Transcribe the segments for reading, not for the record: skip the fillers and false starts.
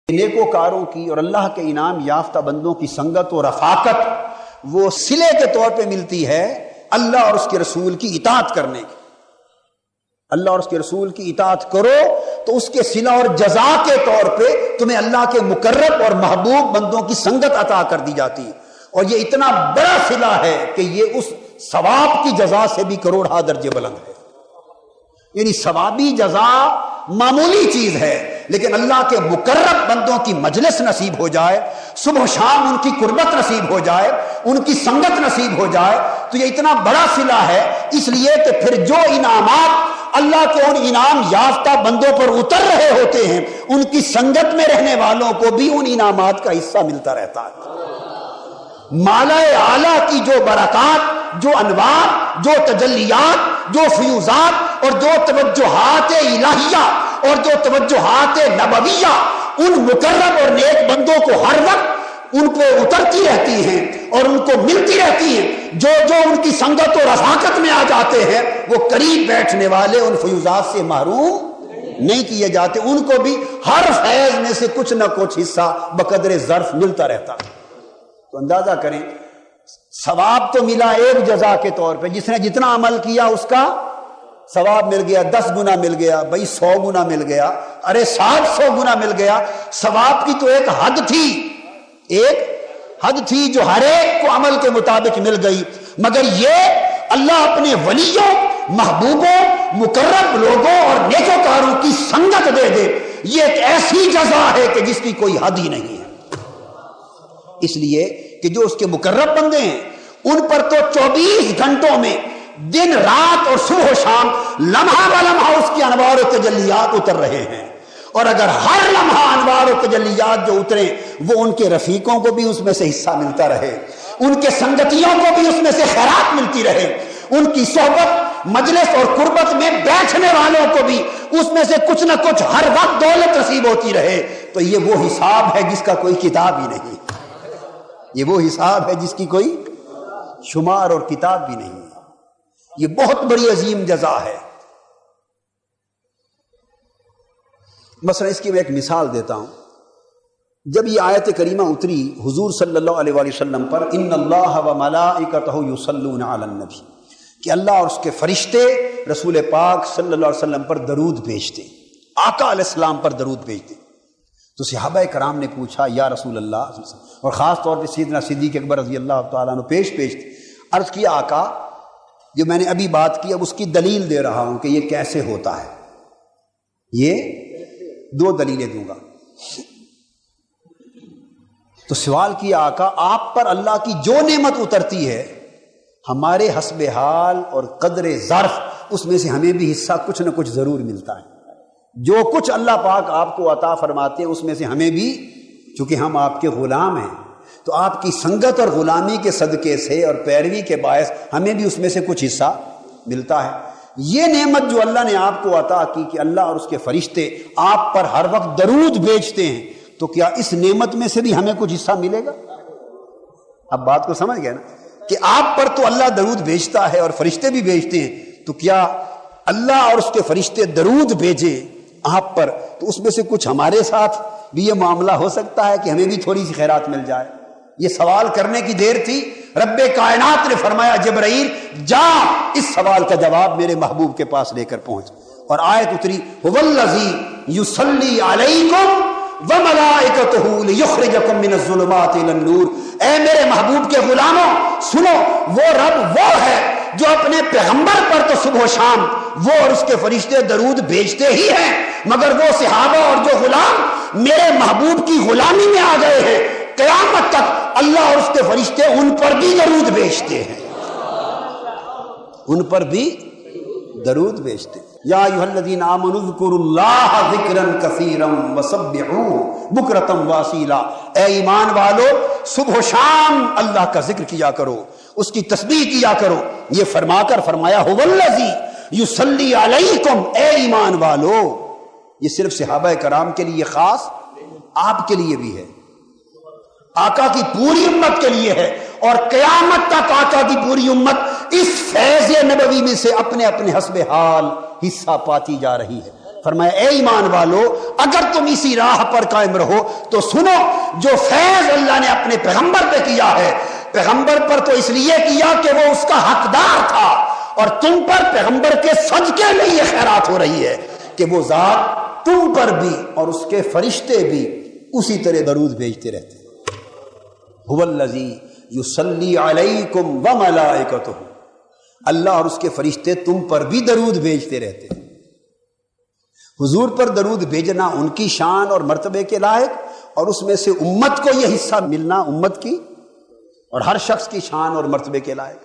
نیکوکاروں کی اور اللہ کے انعام یافتہ بندوں کی سنگت و رفاقت وہ صلے کے طور پہ ملتی ہے اللہ اور اس کے رسول کی اطاعت کرنے کی۔ اللہ اور اس کے رسول کی اطاعت کرو تو اس کے صلہ اور جزا کے طور پہ تمہیں اللہ کے مقرب اور محبوب بندوں کی سنگت عطا کر دی جاتی ہے، اور یہ اتنا بڑا صلہ ہے کہ یہ اس ثواب کی جزا سے بھی کروڑہ درجے بلند ہے۔ یعنی ثوابی جزا معمولی چیز ہے، لیکن اللہ کے مقرب بندوں کی مجلس نصیب ہو جائے، صبح و شام ان کی قربت نصیب ہو جائے، ان کی سنگت نصیب ہو جائے، تو یہ اتنا بڑا صلہ ہے، اس لیے کہ پھر جو انعامات اللہ کے ان انعام یافتہ بندوں پر اتر رہے ہوتے ہیں ان کی سنگت میں رہنے والوں کو بھی ان انعامات کا حصہ ملتا رہتا ہے۔ مالا اعلیٰ کی جو برکات، جو انوار، جو تجلیات، جو فیوزات اور جو توجہات الہیہ اور جو توجہات نبویہ ان مقرب اور نیک بندوں کو ہر وقت ان پہ اترتی رہتی ہیں اور ان کو ملتی رہتی ہیں، جو ان کی سنگت و رفاقت میں آ جاتے ہیں وہ قریب بیٹھنے والے ان فیوزات سے محروم نہیں کیے جاتے، ان کو بھی ہر فیض میں سے کچھ نہ کچھ حصہ بقدر ظرف ملتا رہتا۔ تو اندازہ کریں، ثواب تو ملا ایک جزا کے طور پہ، جس نے جتنا عمل کیا اس کا ثواب مل گیا، 10 گنا مل گیا، بھائی 100 گنا مل گیا، ارے 700 گنا مل گیا۔ ثواب کی تو ایک حد تھی جو ہر ایک کو عمل کے مطابق مل گئی، مگر یہ اللہ اپنے ولیوں، محبوبوں، مقرب لوگوں اور نیکوکاروں کی سنگت دے دے، یہ ایک ایسی جزا ہے کہ جس کی کوئی حد ہی نہیں ہے۔ اس لیے کہ جو اس کے مقرب بندے ہیں ان پر تو 24 گھنٹوں میں دن رات اور صبح و شام لمحہ بہ لمحہ اس کی انوار و تجلیات اتر رہے ہیں، اور اگر ہر لمحہ انوار و تجلیات جو اترے وہ ان کے رفیقوں کو بھی اس میں سے حصہ ملتا رہے، ان کے سنگتیوں کو بھی اس میں سے خیرات ملتی رہے، ان کی صحبت، مجلس اور قربت میں بیٹھنے والوں کو بھی اس میں سے کچھ نہ کچھ ہر وقت دولت نصیب ہوتی رہے، تو یہ وہ حساب ہے جس کا کوئی کتاب ہی نہیں، یہ وہ حساب ہے جس کی کوئی شمار اور کتاب بھی نہیں ہے۔ یہ بہت بڑی عظیم جزا ہے۔ مثلا اس کی میں ایک مثال دیتا ہوں۔ جب یہ آیت کریمہ اتری حضور صلی اللہ علیہ وآلہ وسلم پر، ان اللہ و ملائکتہ یصلون علی النبی، کہ اللہ اور اس کے فرشتے رسول پاک صلی اللہ علیہ وسلم پر درود بھیجتے، آقا علیہ السلام پر درود بھیجتے۔ تو صحابہ کرام نے پوچھا یا رسول اللہ، اور خاص طور پہ سیدنا صدیق اکبر رضی اللہ تعالیٰ عنہ پیش عرض کیا آقا جو میں نے ابھی بات کی اب اس کی دلیل دے رہا ہوں کہ یہ کیسے ہوتا ہے۔ یہ 2 دلیلیں دوں گا۔ تو سوال کیا آقا آپ پر اللہ کی جو نعمت اترتی ہے ہمارے حسب حال اور قدر ظرف اس میں سے ہمیں بھی حصہ کچھ نہ کچھ ضرور ملتا ہے۔ جو کچھ اللہ پاک آپ کو عطا فرماتے ہیں اس میں سے ہمیں بھی، چونکہ ہم آپ کے غلام ہیں تو آپ کی سنگت اور غلامی کے صدقے سے اور پیروی کے باعث ہمیں بھی اس میں سے کچھ حصہ ملتا ہے۔ یہ نعمت جو اللہ نے آپ کو عطا کی کہ اللہ اور اس کے فرشتے آپ پر ہر وقت درود بھیجتے ہیں، تو کیا اس نعمت میں سے بھی ہمیں کچھ حصہ ملے گا؟ اب بات کو سمجھ گئے نا کہ آپ پر تو اللہ درود بھیجتا ہے اور فرشتے بھی بھیجتے ہیں، تو کیا اللہ اور اس کے فرشتے درود بھیجے آپ پر تو اس میں سے کچھ ہمارے ساتھ بھی یہ معاملہ ہو سکتا ہے کہ ہمیں بھی تھوڑی سی خیرات مل جائے؟ یہ سوال کرنے کی دیر تھی، رب کائنات نے فرمایا جبرائیل جا اس سوال کا جواب میرے محبوب کے پاس لے کر پہنچ، اور آیت اتری هو الذی یصلی علیکم وملائکتہ لیخرجکم من الظلمات الی النور۔ اے میرے محبوب کے غلاموں سنو، وہ رب وہ ہے جو اپنے پیغمبر پر تو صبح و شام وہ اور اس کے فرشتے درود بھیجتے ہی ہیں، مگر وہ صحابہ اور جو غلام میرے محبوب کی غلامی میں آ گئے ہیں قیامت تک اللہ اور اس کے فرشتے ان پر بھی درود بھیجتے ہیں، ان پر بھی درود بھیجتے ہیں۔ یا ایھا الذین آمنوا اذکروا اللہ ذکرا کثیرا وسبحوہ بکرۃ واصیلا۔ اے ایمان والو صبح و شام اللہ کا ذکر کیا کرو، اس کی تسبیح کیا کرو۔ یہ فرما کر فرمایا هو الذی یصلی علیکم، اے ایمان والو۔ یہ صرف صحابہ کرام کے لیے خاص، آپ کے لیے بھی ہے، آقا کی پوری امت کے لیے ہے، اور قیامت تک آقا کی پوری امت اس فیض نبوی میں سے اپنے اپنے حسب حال حصہ پاتی جا رہی ہے۔ فرمایا اے ایمان والو اگر تم اسی راہ پر قائم رہو تو سنو جو فیض اللہ نے اپنے پیغمبر پہ کیا ہے، پیغمبر پر تو اس لیے کیا کہ وہ اس کا حقدار تھا، اور تم پر پیغمبر کے صدقے میں یہ خیرات ہو رہی ہے کہ وہ ذات تم پر بھی اور اس کے فرشتے بھی اسی طرح درود بھیجتے رہتے ہیں۔ هو الذی یصلی علیکم وملائکتہ، اللہ اور اس کے فرشتے تم پر بھی درود بھیجتے رہتے ہیں۔ حضور پر درود بھیجنا ان کی شان اور مرتبے کے لائق، اور اس میں سے امت کو یہ حصہ ملنا امت کی اور ہر شخص کی شان اور مرتبے کے لائق۔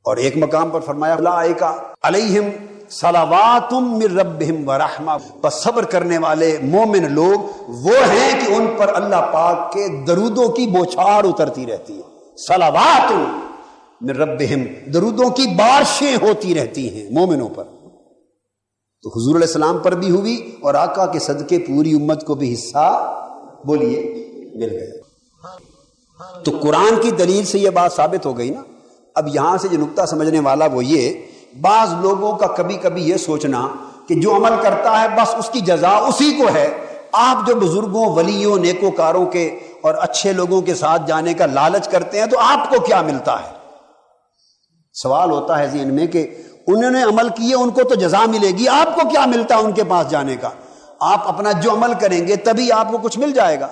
اور ایک مقام پر فرمایا اولئک علیہم صلوات من ربہم ورحمہ، بس صبر کرنے والے مومن لوگ وہ ہیں کہ ان پر اللہ پاک کے درودوں کی بوچھار اترتی رہتی ہے۔ صلوات من ربہم، درودوں کی بارشیں ہوتی رہتی ہیں مومنوں پر۔ تو حضور علیہ السلام پر بھی ہوئی اور آقا کے صدقے پوری امت کو بھی حصہ بولیے مل گیا۔ تو قرآن کی دلیل سے یہ بات ثابت ہو گئی نا۔ اب یہاں سے جو نکتہ سمجھنے والا وہ یہ، بعض لوگوں کا کبھی کبھی یہ سوچنا کہ جو عمل کرتا ہے بس اس کی جزا اسی کو ہے۔ آپ جو بزرگوں، ولیوں، نیکوکاروں کے اور اچھے لوگوں کے ساتھ جانے کا لالچ کرتے ہیں تو آپ کو کیا ملتا ہے؟ سوال ہوتا ہے ذہن میں کہ انہوں نے عمل کیے، ان کو تو جزا ملے گی، آپ کو کیا ملتا ہے ان کے پاس جانے کا؟ آپ اپنا جو عمل کریں گے تبھی آپ کو کچھ مل جائے گا؟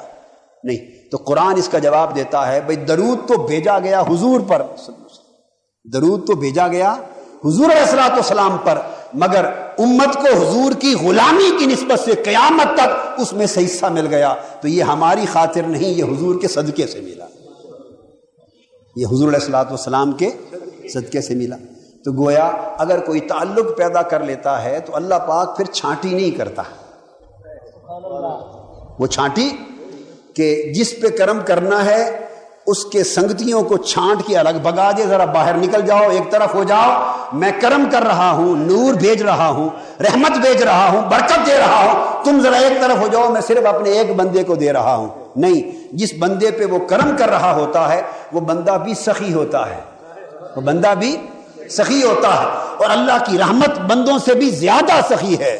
نہیں۔ تو قرآن اس کا جواب دیتا ہے بھئی درود تو بھیجا گیا حضور پر، درود تو بھیجا گیا حضور علیہ الصلوۃ والسلام پر، مگر امت کو حضور کی غلامی کی نسبت سے قیامت تک اس میں سے حصہ مل گیا۔ تو یہ ہماری خاطر نہیں، یہ حضور کے صدقے سے ملا، یہ حضور علیہ الصلوۃ والسلام کے صدقے سے ملا۔ تو گویا اگر کوئی تعلق پیدا کر لیتا ہے تو اللہ پاک پھر چھانٹی نہیں کرتا، وہ چھانٹی کہ جس پہ کرم کرنا ہے اس کے سنگتیوں کو چھانٹ کے الگ بگا دے، ذرا باہر نکل جاؤ، ایک طرف ہو جاؤ، میں کرم کر رہا ہوں، نور بھیج رہا ہوں، رحمت بھیج رہا ہوں، برکت دے رہا ہوں، تم ذرا ایک طرف ہو جاؤ، میں صرف اپنے ایک بندے کو دے رہا ہوں۔ نہیں، جس بندے پہ وہ کرم کر رہا ہوتا ہے وہ بندہ بھی سخی ہوتا ہے، وہ بندہ بھی سخی ہوتا ہے، اور اللہ کی رحمت بندوں سے بھی زیادہ سخی ہے۔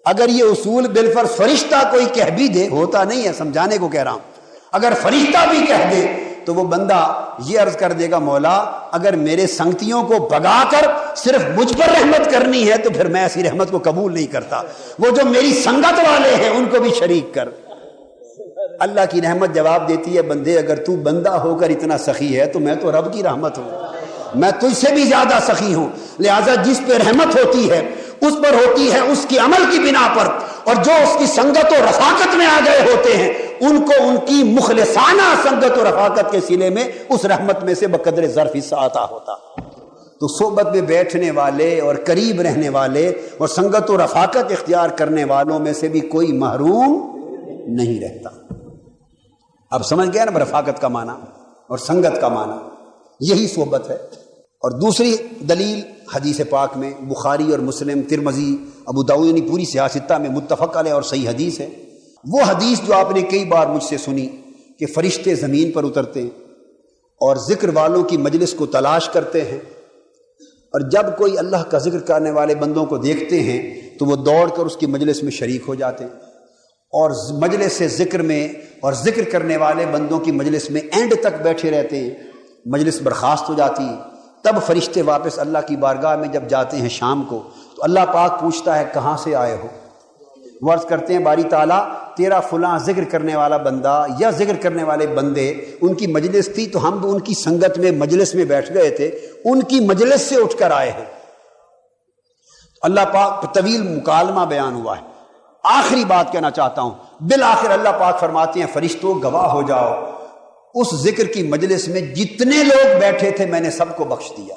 اگر یہ اصول بالفرض فرشتہ کوئی کہہ بھی دے، ہوتا نہیں ہے، سمجھانے کو کہہ رہا ہوں، اگر فرشتہ بھی کہہ دے تو وہ بندہ یہ عرض کر دے گا مولا اگر میرے سنگتیوں کو بگا کر صرف مجھ پر رحمت کرنی ہے تو پھر میں ایسی رحمت کو قبول نہیں کرتا، وہ جو میری سنگت والے ہیں ان کو بھی شریک کر۔ اللہ کی رحمت جواب دیتی ہے بندے اگر تو بندہ ہو کر اتنا سخی ہے تو میں تو رب کی رحمت ہوں، میں تجھ سے بھی زیادہ سخی ہوں، لہٰذا جس پہ رحمت ہوتی ہے اس پر ہوتی ہے اس کی عمل کی بنا پر، اور جو اس کی سنگت و رفاقت میں آ گئے ہوتے ہیں ان کو ان کی مخلصانہ سنگت و رفاقت کے سلے میں اس رحمت میں سے بقدر ظرف حصہ آتا ہوتا۔ تو صحبت میں بیٹھنے والے اور قریب رہنے والے اور سنگت و رفاقت اختیار کرنے والوں میں سے بھی کوئی محروم نہیں رہتا۔ اب سمجھ گیا نا رفاقت کا معنی اور سنگت کا معنی، یہی صحبت ہے۔ اور دوسری دلیل حدیث پاک میں بخاری اور مسلم، ترمذی، ابو داؤد، یعنی پوری سیاستہ میں متفق علیہ اور صحیح حدیث ہے، وہ حدیث جو آپ نے کئی بار مجھ سے سنی کہ فرشتے زمین پر اترتے ہیں اور ذکر والوں کی مجلس کو تلاش کرتے ہیں، اور جب کوئی اللہ کا ذکر کرنے والے بندوں کو دیکھتے ہیں تو وہ دوڑ کر اس کی مجلس میں شریک ہو جاتے ہیں، اور مجلس سے ذکر میں اور ذکر کرنے والے بندوں کی مجلس میں اینڈ تک بیٹھے رہتے ہیں، مجلس برخاست ہو جاتی ہے۔ تب فرشتے واپس اللہ کی بارگاہ میں جب جاتے ہیں شام کو تو اللہ پاک پوچھتا ہے کہاں سے آئے ہو؟ وہ عرض کرتے ہیں باری تعالیٰ تیرا فلاں ذکر کرنے والا بندہ یا ذکر کرنے والے بندے ان کی مجلس تھی تو ہم ان کی سنگت میں مجلس میں بیٹھ گئے تھے، ان کی مجلس سے اٹھ کر آئے ہیں۔ اللہ پاک طویل مکالمہ بیان ہوا ہے۔ آخری بات کہنا چاہتا ہوں، بالآخر اللہ پاک فرماتے ہیں فرشتوں گواہ ہو جاؤ، اس ذکر کی مجلس میں جتنے لوگ بیٹھے تھے میں نے سب کو بخش دیا۔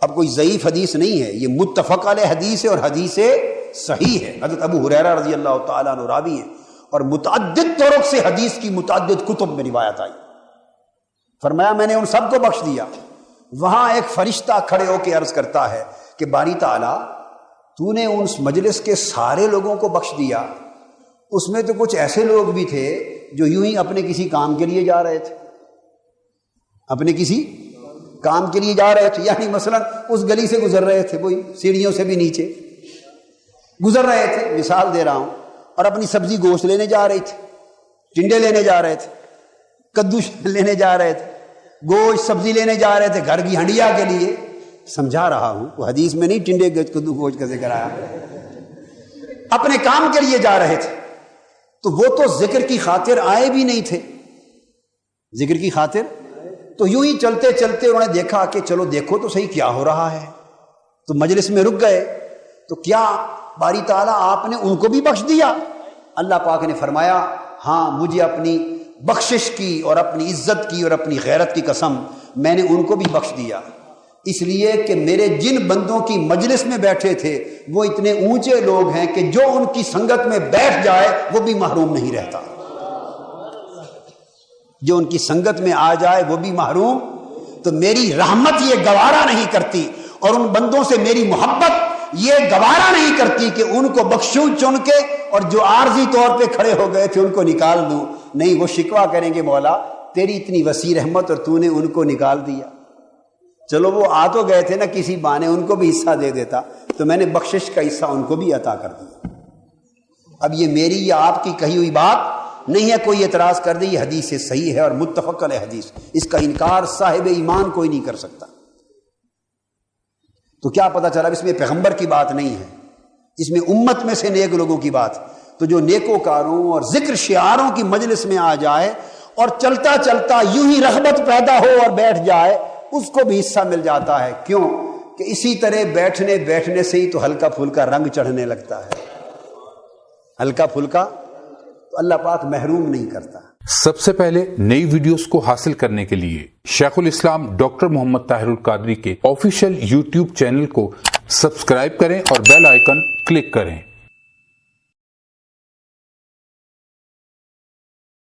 اب کوئی ضعیف حدیث نہیں ہے، یہ متفق علیہ حدیث ہے اور حدیث صحیح ہے۔ حضرت ابو ہریرہ رضی اللہ تعالیٰ عنہ راوی ہیں اور متعدد طرق سے حدیث کی متعدد کتب میں روایت آئی، فرمایا میں نے ان سب کو بخش دیا۔ وہاں ایک فرشتہ کھڑے ہو کے عرض کرتا ہے کہ باری تعالیٰ تو نے اس مجلس کے سارے لوگوں کو بخش دیا، اس میں تو کچھ ایسے لوگ بھی تھے جو یوں ہی اپنے کسی کام کے لیے جا رہے تھے، اپنے کسی کام کے لیے جا رہے تھے، یعنی مثلا اس گلی سے گزر رہے تھے، وہی سیڑھیوں سے بھی نیچے، گزر رہے تھے، مثال دے رہا ہوں، اور اپنی سبزی گوشت لینے جا رہے تھے، ٹنڈے لینے جا رہے تھے، کدو لینے جا رہے تھے، گوشت سبزی لینے جا رہے تھے گھر کی ہنڈیا کے لیے. سمجھا رہا ہوں، وہ حدیث میں نہیں ٹنڈے کدو گوشت کا ذکر آیا. اپنے کام کے لیے جا رہے تھے، تو وہ تو ذکر کی خاطر آئے بھی نہیں تھے. ذکر کی خاطر تو یوں ہی چلتے چلتے انہوں نے دیکھا کہ چلو دیکھو تو صحیح کیا ہو رہا ہے، تو مجلس میں رک گئے. تو کیا باری تعالیٰ آپ نے ان کو بھی بخش دیا؟ اللہ پاک نے فرمایا ہاں، مجھے اپنی بخشش کی اور اپنی عزت کی اور اپنی غیرت کی قسم، میں نے ان کو بھی بخش دیا. اس لیے کہ میرے جن بندوں کی مجلس میں بیٹھے تھے وہ اتنے اونچے لوگ ہیں کہ جو ان کی سنگت میں بیٹھ جائے وہ بھی محروم نہیں رہتا. جو ان کی سنگت میں آ جائے وہ بھی محروم. تو میری رحمت یہ گوارا نہیں کرتی، اور ان بندوں سے میری محبت یہ گوارا نہیں کرتی کہ ان کو بخشوں چن کے اور جو عارضی طور پہ کھڑے ہو گئے تھے ان کو نکال دوں. نہیں، وہ شکوہ کریں گے مولا تیری اتنی وسیع رحمت اور تو نے ان کو نکال دیا. چلو وہ آ تو گئے تھے نا کسی بہانے، ان کو بھی حصہ دے دیتا، تو میں نے بخشش کا حصہ ان کو بھی عطا کر دیا. اب یہ میری یا آپ کی کہی ہوئی بات نہیں ہے، کوئی اعتراض کر دے، یہ حدیث سے صحیح ہے اور متفق علیہ حدیث، اس کا انکار صاحب ایمان کوئی نہیں کر سکتا. تو کیا پتہ چلا اس میں پیغمبر کی بات نہیں ہے، اس میں امت میں سے نیک لوگوں کی بات. تو جو نیکوکاروں اور ذکر شعاروں کی مجلس میں آ جائے اور چلتا چلتا یوں ہی رغبت پیدا ہو اور بیٹھ جائے، اس کو بھی حصہ مل جاتا ہے. کیوں کہ اسی طرح بیٹھنے سے ہی تو ہلکا پھلکا رنگ چڑھنے لگتا ہے. ہلکا پھلکا تو اللہ پاک محروم نہیں کرتا. سب سے پہلے نئی ویڈیوز کو حاصل کرنے کے لیے شیخ الاسلام ڈاکٹر محمد طاہر القادری کے آفیشیل یوٹیوب چینل کو سبسکرائب کریں اور بیل آئیکن کلک کریں.